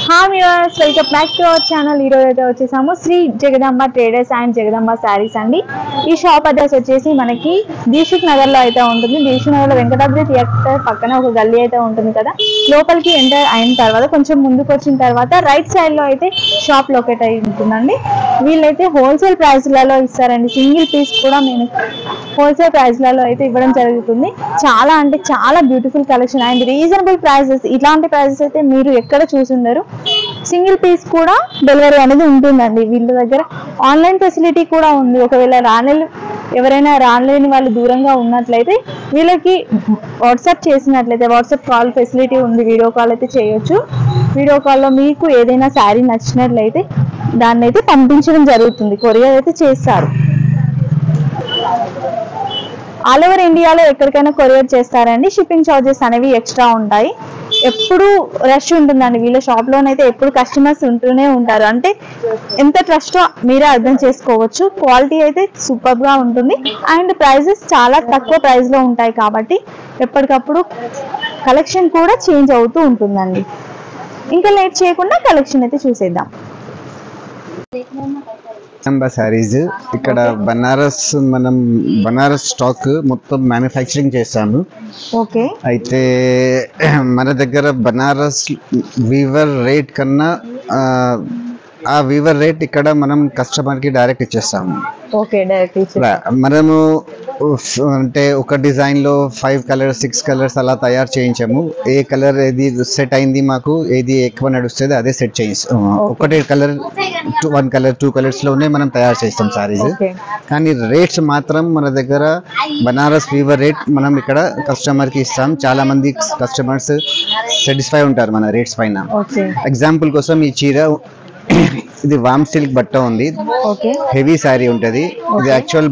Hi viewers, welcome back to our channel. ఈరోజు అయితే వచ్చేసాము శ్రీ జగదంబ ట్రేడర్స్ అండ్ జగదంబ శారీస్ అండి. ఈ షాప్ అడ్రస్ వచ్చేసి మనకి దిల్సుఖ్ నగర్ లో అయితే ఉంటుంది. దిల్సుఖ్ నగర్ లో వెంకటాద్రి థియేటర్ పక్కన ఒక గల్లీ అయితే ఉంటుంది కదా. లోపలికి ఎంటర్ అయిన తర్వాత కొంచెం ముందుకు వచ్చిన తర్వాత రైట్ సైడ్ లో అయితే షాప్ లొకేట్ అయి ఉంటుందండి. వీళ్ళైతే హోల్సేల్ ప్రైస్లలో ఇస్తారండి. సింగిల్ పీస్ కూడా మేము హోల్సేల్ ప్రైస్లలో అయితే ఇవ్వడం జరుగుతుంది. చాలా అంటే చాలా beautiful collection and reasonable prices. ఇలాంటి ప్రైసెస్ అయితే మీరు ఎక్కడ చూసుండరు. సింగిల్ పీస్ కూడా డెలివరీ అనేది ఉంటుందండి. వీళ్ళ దగ్గర ఆన్లైన్ ఫెసిలిటీ కూడా ఉంది. ఒకవేళ ఎవరైనా రాలేని వాళ్ళు దూరంగా ఉన్నట్లయితే వీళ్ళకి వాట్సాప్ చేసినట్లయితే వాట్సాప్ కాల్ ఫెసిలిటీ ఉంది. వీడియో కాల్ అయితే చేయొచ్చు. వీడియో కాల్లో మీకు ఏదైనా శారీ నచ్చినట్లయితే దాన్ని అయితే పంపించడం జరుగుతుంది. కొరియర్ అయితే చేస్తారు. ఆల్ ఓవర్ ఇండియాలో ఎక్కడికైనా కొరియర్ చేస్తారండి. షిప్పింగ్ ఛార్జెస్ అనేవి ఎక్స్ట్రా ఉంటాయి. ఎప్పుడు రష్ ఉంటుందండి. వీళ్ళ షాప్లోనైతే ఎప్పుడు కస్టమర్స్ ఉంటూనే ఉంటారు. అంటే ఎంత ట్రస్టో మీరే అర్థం చేసుకోవచ్చు. క్వాలిటీ అయితే సూపర్గా ఉంటుంది అండ్ ప్రైజెస్ చాలా తక్కువ ప్రైస్లో ఉంటాయి కాబట్టి ఎప్పటికప్పుడు కలెక్షన్ కూడా చేంజ్ అవుతూ ఉంటుందండి. ఇంకా లేట్ చేయకుండా కలెక్షన్ అయితే చూసేద్దాం. సారీస్ ఇక్కడ మనం బనారస్ స్టాక్ మొత్తం మ్యానుఫ్యాక్చరింగ్ చేస్తాము. ఓకే. అయితే మన దగ్గర బనారస్ వీవర్ రేట్ కన్నా ఆ వీవర్ రేట్ ఇక్కడ మనం కస్టమర్ కి డైరెక్ట్ ఇచ్చేస్తాము. ఓకే, డైరెక్ట్ మనము అంటే ఒక డిజైన్ లో 5 కలర్స్ 6 కలర్స్ అలా తయారు చేయించాము. ఏ కలర్ ఏది సెట్ అయింది, మాకు ఏది ఎక్కువ నడుస్తుంది అదే సెట్ చేయిస్తాం. ఒకటే కలర్ 1 కలర్ 2 కలర్స్ లోనే మనం తయారు చేస్తాం సారీస్. కానీ రేట్స్ మాత్రం మన దగ్గర బనారస్ వీవర్ రేట్ మనం ఇక్కడ కస్టమర్ కి ఇస్తాం. చాలా మంది కస్టమర్స్ సాటిస్ఫై ఉంటారు మన రేట్స్ పైన. ఎగ్జాంపుల్ కోసం ఈ చీర ఇది వామ్ సిల్క్ బట్ట ఉంది. హెవీ శారీ ఉంటది. ఇది యాక్చువల్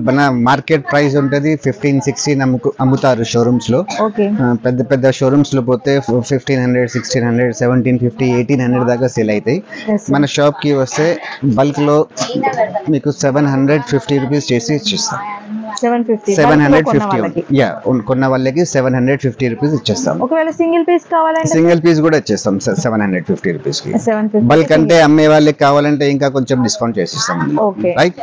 మార్కెట్ ప్రైస్ ఉంటది 15-16 అమ్ముతారు షోరూమ్స్ లో. పెద్ద పెద్ద షోరూమ్స్ లో పోతే 1500, 1600, 1750, 1800 దాకా సేల్ అవుతాయి. మన షాప్ కి వస్తే బల్క్ లో మీకు 750 రూపీస్ చేసి ఇచ్చేస్తాం. 750 కొన్న వాళ్ళకి 750 రూపీస్ ఇచ్చేస్తాం. ఒకవేళ సింగిల్ పీస్ కావాలంటే సింగిల్ పీస్ కూడా ఇచ్చేస్తాం 750 రూపీస్ కి. బల్క్ అంటే అమ్మే వాళ్ళకి కావాలంటే ఇంకా కొంచెం డిస్కౌంట్ చేసిస్తాం. రైట్.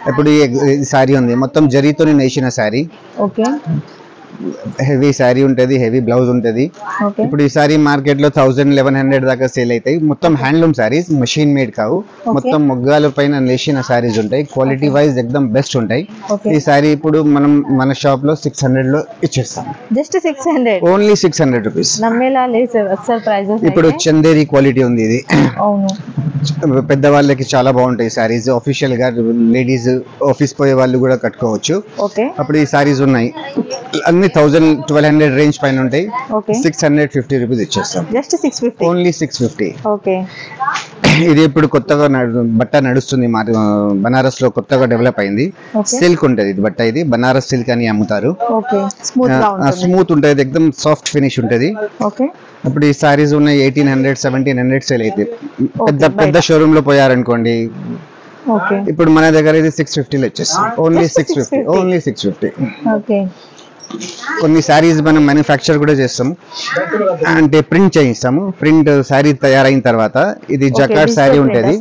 ఇప్పుడు ఈ సారీ ఉంది మొత్తం జరీతోనే నేసిన సారీ. హెవీ శారీ ఉంటది, హెవీ బ్లౌజ్ ఉంటది. ఇప్పుడు ఈ సారీ మార్కెట్ లో 1000-1100 దాకా సేల్ అవుతాయి. మొత్తం హ్యాండ్లూమ్ సారీస్, మెషిన్ మేడ్ కావు. మొత్తం మొగ్గాల పైన నేసిన సారీస్ ఉంటాయి. క్వాలిటీ వైజ్ ఎక్దమ్ బెస్ట్ ఉంటాయి. ఈ సారీ ఇప్పుడు మనం మన షాప్ లో 600 లో ఇచ్చేస్తాం. Just 600, only 600 rupees. ఇప్పుడు చందేరి క్వాలిటీ ఉంది ఇది. పెద్ద వాళ్ళకి చాలా బాగుంటాయి సారీస్. ఆఫీషియల్ గా లేడీస్ ఆఫీస్ పోయే వాళ్ళు కూడా కట్టుకోవచ్చు. అప్పుడు ఈ సారీస్ ఉన్నాయి అన్ని 1000-1200 రేంజ్ పైన ఉంటాయి. 650 రూపీస్ ఇచ్చేస్తాం. Just 650, only 650. ఓకే. ఇది ఇప్పుడు కొత్తగా బట్ట నడుస్తుంది. బనారస్ లో కొత్తగా డెవలప్ అయింది. సిల్క్ ఉంటది ఇది బట్ట. ఇది బనారస్ సిల్క్ అని అమ్ముతారు. స్మూత్ ఉంటది, ఎక్దమ్ సాఫ్ట్ ఫినిష్ ఉంటది. ఇప్పుడు ఈ సారీస్ ఉన్నాయి 1800, 1700 సేల్ అయితే. పెద్ద షోరూమ్ లో పోయారనుకోండి. ఇప్పుడు మన దగ్గర ఇది 650 లో వచ్చేస్తాం. Only 650, only 650. కొన్ని శారీస్ మనం మ్యానుఫ్యాక్చర్ కూడా చేస్తాము. అంటే ప్రింట్ చేయిస్తాము. ప్రింట్ శారీ తయారైన తర్వాత ఇది జకార్డ్ శారీ ఉంటది.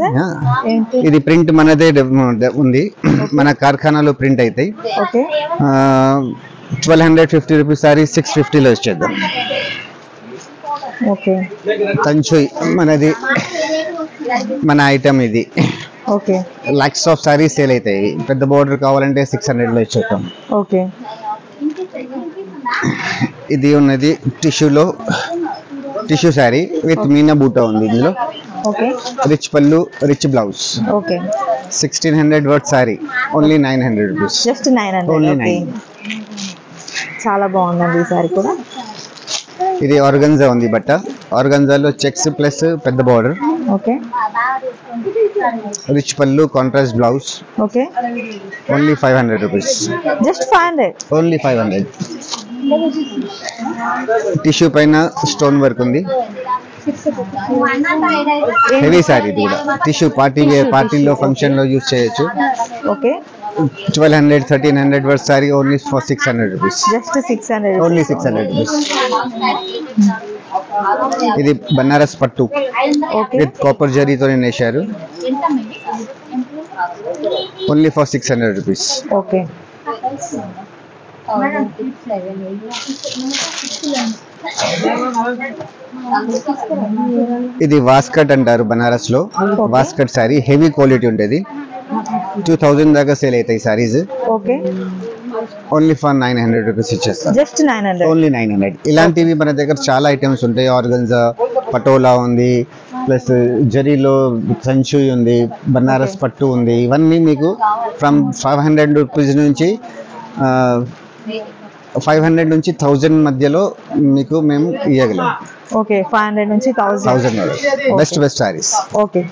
ఇది ప్రింట్ మనదే ఉంది. మన కార్ఖానాలో ప్రింట్ అవుతాయి. 1250 రూపీస్ శారీ 650 లో ఇచ్చేద్దాం. కంచు మనది, మన ఐటమ్ ఇది. లాక్స్ ఆఫ్ సారీస్ సేల్ అవుతాయి. పెద్ద బోర్డర్ కావాలంటే 600 లో ఇచ్చేద్దాం. ఇది ఉన్నది టిష్యూలో, టిష్యూ శారీ విత్ మీనా బూటా ఉంది ఇందులో. రిచ్ పళ్ళు, rich blouse. 1600 worth sari, only 900 rupees. Just 900. చాలా బాగుందండి ఈ శారీ కూడా. ఇది ఆర్గంజా ఉంది బట్ట. ఆర్గంజాలో చెక్స్ ప్లస్ పెద్ద బార్డర్. రిచ్ పళ్ళు, contrast blouse. Only 500 rupees. Just 500, only 500. Tissue పైన స్టోన్ వర్క్ ఉంది. హెవీ సారీ ఇది కూడా. టిష్యూ పార్టీలో ఫంక్షన్ లో యూజ్ చేయొచ్చు. 1200-1300 worth saree only for 600 rupees. Just 600. Only 600 rupees. ఇది బనారస్ పట్టు ఓకే విత్ కాపర్ జరీతో నేసారు. Only for 600 rupees. ఓకే ఇది వాస్కట్ అంటారు బనారస్ లో. వాస్కట్ సారీ హెవీ క్వాలిటీ ఉంటుంది. 2000 దాకా సేల్ అవుతాయి saris. Okay only for 900 rupees ఇచ్చేస్తాం. జస్ట్ 900. ఓన్లీ 900. ఇలాంటివి మన దగ్గర చాలా ఐటమ్స్ ఉంటాయి. ఆర్గన్జా, పటోలా ఉంది, ప్లస్ జరీలో సంచు ఉంది, బనారస్ పట్టు ఉంది. ఇవన్నీ మీకు ఫ్రమ్ 500 రూపీస్ నుంచి 500 నుంచి 1000 మధ్యలో మీకు మేము ఇవ్వగలం. ఓకే 500 నుంచి 1000. బెస్ట్ సారీస్. ఓకే